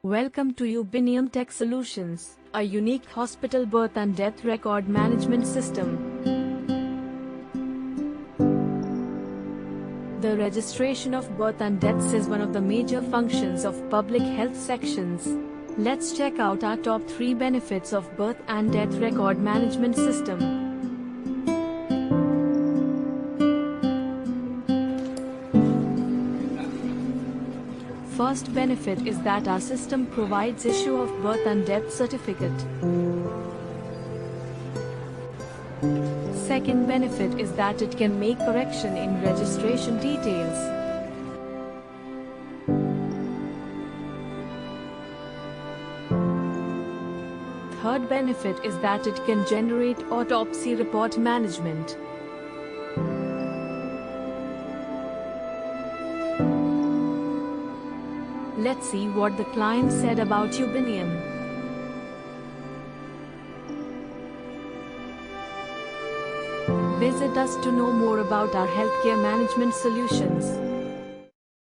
Welcome to Ubinium Tech Solutions, a unique hospital birth and death record management system. The registration of birth and deaths is one of the major functions of public health sections. Let's check out our top 3 benefits of birth and death record management system. First benefit is that our system provides issue of birth and death certificate. Second benefit is that it can make correction in registration details. Third benefit is that it can generate autopsy report management. Let's see what the client said about Ubinium. Visit us to know more about our healthcare management solutions.